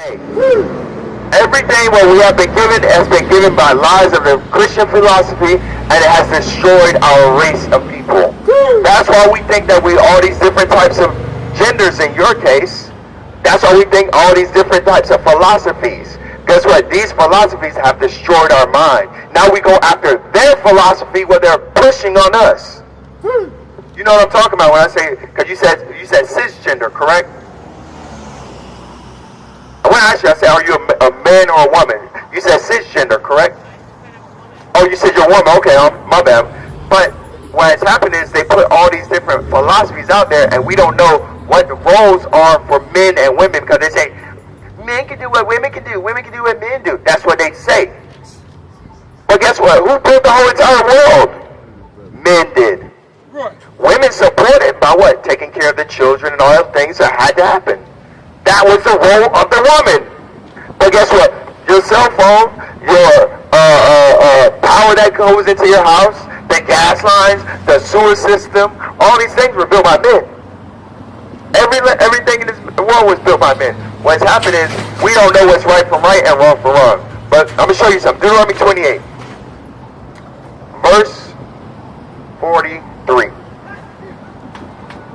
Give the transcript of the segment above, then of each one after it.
day. Everything what we have been given has been given by lies of the Christian philosophy, and it has destroyed our race of people. That's why we think that we all these different types of genders in your case. That's why we think all these different types of philosophies. Guess what? These philosophies have destroyed our mind. Now we go after their philosophy where they're pushing on us. You know what I'm talking about when I say, because you said cisgender, correct? When I asked you, I said, are you a man or a woman? You said cisgender, correct? Oh, you said you're a woman. Okay, my bad. But what's happened is they put all these different philosophies out there, and we don't know what the roles are for men and women, because they say, men can do what women can do what men do. That's what they say. But guess what? Who built the whole entire world? Men did. Right. Women supported by what? Taking care of the children and all the things that had to happen. That was the role of the woman. But guess what? Your cell phone, your power that goes into your house, the gas lines, the sewer system, all these things were built by men. Everything in this world was built by men. What's happened is we don't know what's right from right and wrong from wrong. But I'm going to show you something. Deuteronomy 28, verse 43.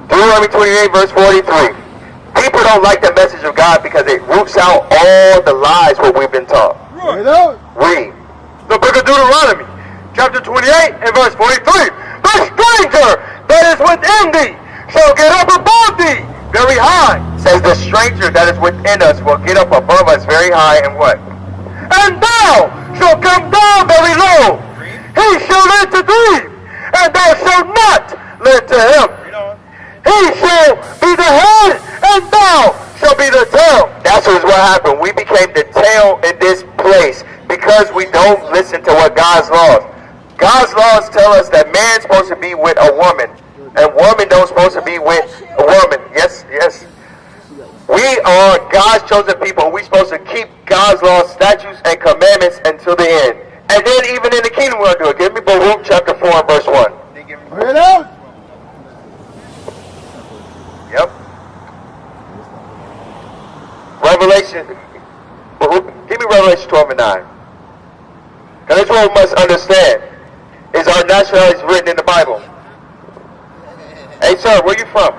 Deuteronomy 28, verse 43. People don't like the message of God because it roots out all the lies what we've been taught. Read. The book of Deuteronomy, chapter 28 and verse 43. The stranger that is within thee shall get up above thee very high. Says the stranger that is within us will get up above us very high, and what? And thou shalt come down very low. He shall lend to thee, and thou shalt not lend to him. He shall be the head, and thou shalt be the tail. That's what happened. We became the tail in this place because we don't listen to what God's laws. God's laws tell us that man's supposed to be with a woman, and woman don't supposed to be with a woman. Yes. We are God's chosen people. We're supposed to keep God's laws, statutes, and commandments until the end. And then even in the kingdom we're going to do it. Give me Baruch chapter 4 and verse 1. Bring it out. Yep. Revelation. Give me Revelation 12 and 9. Because that's what we must understand. Is our nationality written in the Bible? Hey, sir, where you from?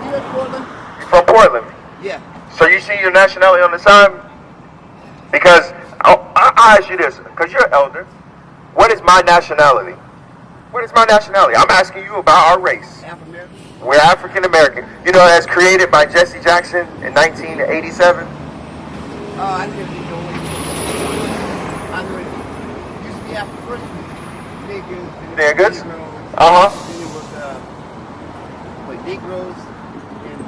You in Portland? You from Portland? Yeah. So you see your nationality on the sign? Because I'll ask you this, because you're an elder. What is my nationality? What is my nationality? I'm asking you about our race. African-American? We're African American. You know, that's created by Jesse Jackson in 1987. I didn't really know what it used to be after first niggas. Niggas? Then it was Negroes and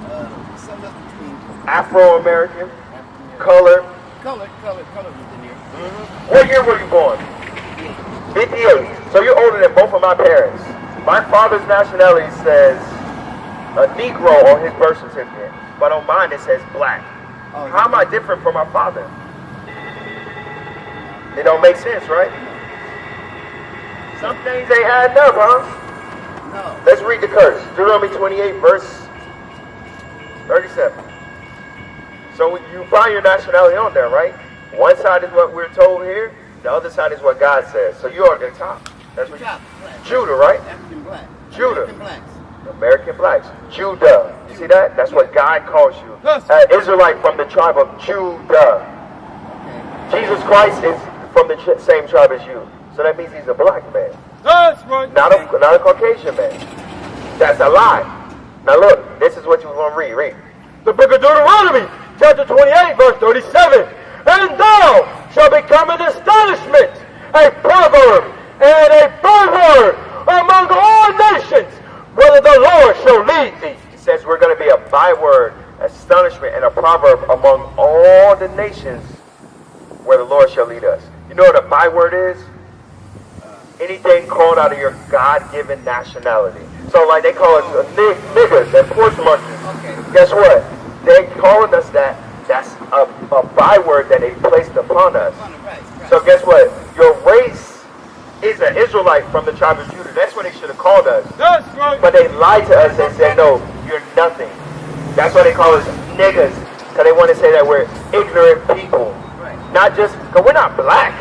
something else between Afro-American, color. Color was in there. Mm-hmm. What year were you born? 58. So you're older than both of my parents. My father's nationality says a Negro on his birth certificate, but on mine it says black. Oh, how am I different from my father? It don't make sense, right? Some things ain't adding up, huh? No. Let's read the curse. Deuteronomy 28, verse 37. So you find your nationality on there, right? One side is what we're told here. The other side is what God says. So you're at the top. That's what Judah, right? African black. Judah. American blacks. American blacks. Judah. You see that? That's what God calls you. Israelite from the tribe of Judah. Okay. Jesus Christ is from the same tribe as you. So that means he's a black man. That's right. Not a Caucasian man. That's a lie. Now look, this is what you're going to read. Read. The book of Deuteronomy, chapter 28, verse 37. And thou shalt become an astonishment, a proverb, and a byword among all nations, whether the Lord shall lead thee. He says we're going to be a byword, astonishment, and a proverb among all the nations where the Lord shall lead us. You know what a byword is? Anything called out of your God-given nationality. So like they call us niggas and porch munchers. Okay. Guess what? They calling us that. That's a byword that they placed upon us. Right. So guess what? Your race is an Israelite from the tribe of Judah. That's what they should have called us. That's right. But they lied to us and said, no, you're nothing. That's why they call us niggas So they want to say that we're ignorant people. Right. Not just, because we're not black.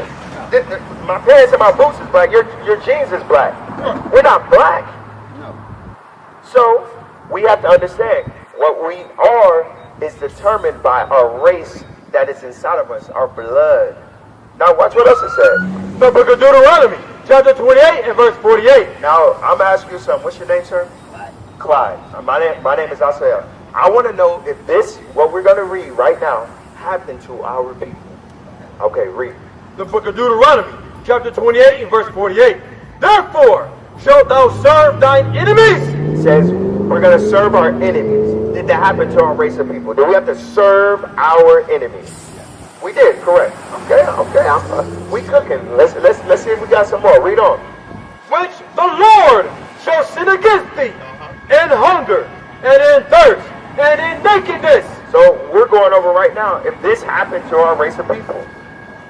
My pants and my boots is black. Your jeans is black. We're not black. No. So we have to understand what we are is determined by our race that is inside of us, our blood. Now watch what else it says. The book of Deuteronomy, chapter 28 and verse 48. Now I'm asking you something. What's your name, sir? Clyde. My name is Isaiah. I want to know if this, what we're going to read right now, happened to our people. Okay, read. The book of Deuteronomy, chapter 28 and verse 48. Therefore shalt thou serve thine enemies. It says we're going to serve our enemies. Did that happen to our race of people? Did we have to serve our enemies? We did, correct. Okay. We cooking. Let's see if we got some more. Read on. Which the Lord shall send against thee in hunger and in thirst and in nakedness. So we're going over right now if this happened to our race of people.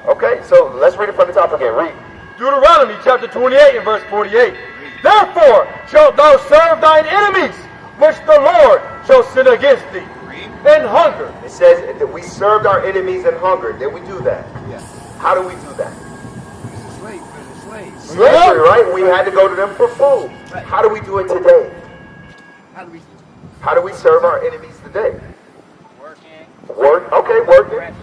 Okay, so let's read it from the top again. Read. Deuteronomy chapter 28 and verse 48. Therefore shalt thou serve thine enemies, which the Lord shall send against thee in hunger. It says that we served our enemies in hunger. Did we do that? Yes. How do we do that? He's a slave. He's a slave. Slavery, right? We had to go to them for food. Right. How do we do it today? How do we serve our enemies today? working? Working.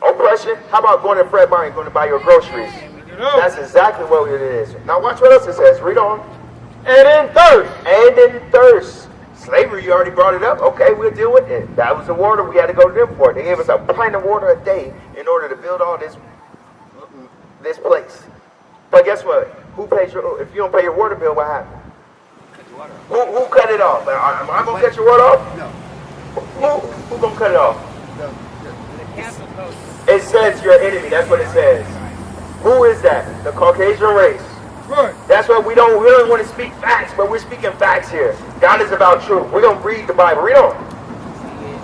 Oppression. How about going to Fred Meyer and going to buy your groceries? That's exactly what it is. Now watch what else it says. Read on. And in thirst. Slavery, you already brought it up. Okay, we'll deal with it. That was the water we had to go to them for. They gave us a pint of water a day in order to build all this place. But guess what? Who pays if you don't pay your water bill, what happens? Who cut it off? Am I going to cut your water off? No. Who going to cut it off? The council goes. It says your enemy. That's what it says. Who is that? The Caucasian race. Right. That's why we don't want to speak facts, but we're speaking facts here. God is about truth. We're going to read the Bible. Read on.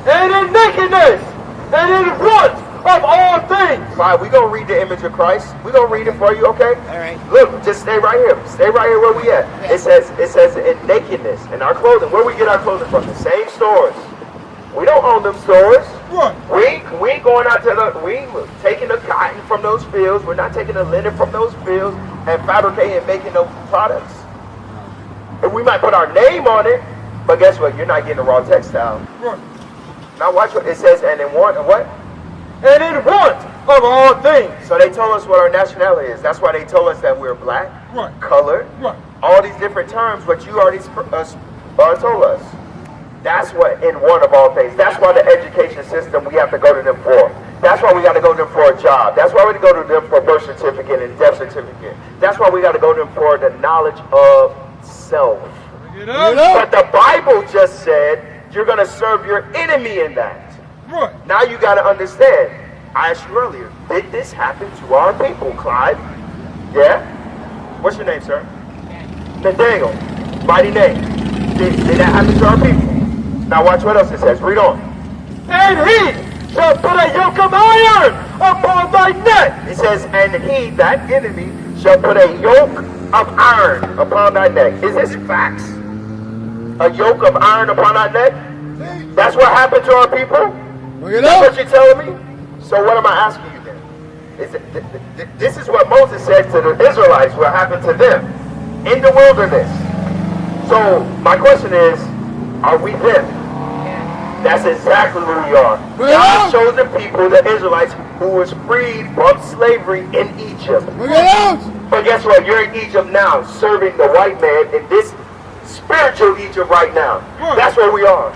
And in nakedness, and in want of all things. Fine, we're going to read the image of Christ. We're going to read it for you, okay? All right. Look, just stay right here. Stay right here where we at. It says in nakedness, in our clothing. Where we get our clothing from? The same stores. We don't own them stores. Right. We ain't going out to we ain't taking the cotton from those fields. We're not taking the linen from those fields and fabricating and making those products. And we might put our name on it, but guess what? You're not getting a raw textile. Right. Now watch what it says, and in want of what? And in want of all things. So they told us what our nationality is. That's why they told us that we're black, Right. colored, Right. all these different terms, what you already told us. That's what in want of all things. That's why the education system, we have to go to them for. That's why we got to go to them for a job. That's why we go to them for a birth certificate and death certificate. That's why we got to go to them for the knowledge of self. But the Bible just said you're going to serve your enemy in that. Right. Now you got to understand. I asked you earlier, did this happen to our people, Clyde? Yeah? What's your name, sir? Nathaniel. Mighty name. Did that happen to our people? Now watch what else it says. Read on. And he shall put a yoke of iron upon thy neck. It says, and he, that enemy, shall put a yoke of iron upon thy neck. Is this facts? A yoke of iron upon our neck? That's what happened to our people? That's what you're telling me? So what am I asking you then? This is what Moses said to the Israelites, what happened to them in the wilderness. So my question is, are we them? That's exactly who we are. God chose the people, the Israelites, who was freed from slavery in Egypt. But guess what? You're in Egypt now, serving the white man in this spiritual Egypt right now. That's where we are.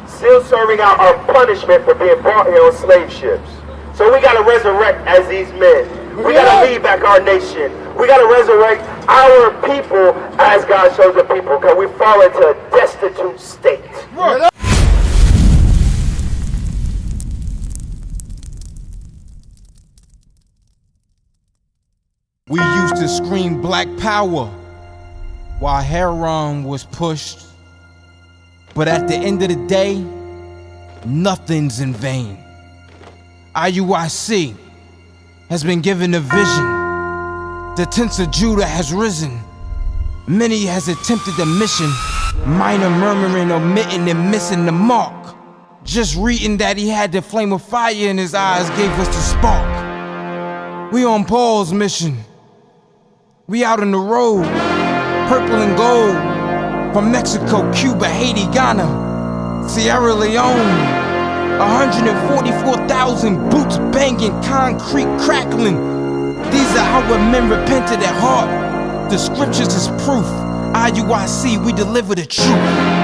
Still serving out our punishment for being brought here on slave ships. So we got to resurrect as these men. We got to lead back our nation. We got to resurrect our people as God shows the people, because we fall into a destitute state. We used to scream black power while heroin was pushed. But at the end of the day, nothing's in vain. IUIC has been given a vision. The tents of Judah has risen. Many has attempted the mission, minor murmuring, omitting, and missing the mark. Just reading that he had the flame of fire in his eyes gave us the spark. We on Paul's mission. We out on the road, purple and gold, from Mexico, Cuba, Haiti, Ghana, Sierra Leone. 144,000 boots banging, concrete crackling. These are how men repented at heart. The scriptures is proof. IUIC, we deliver the truth.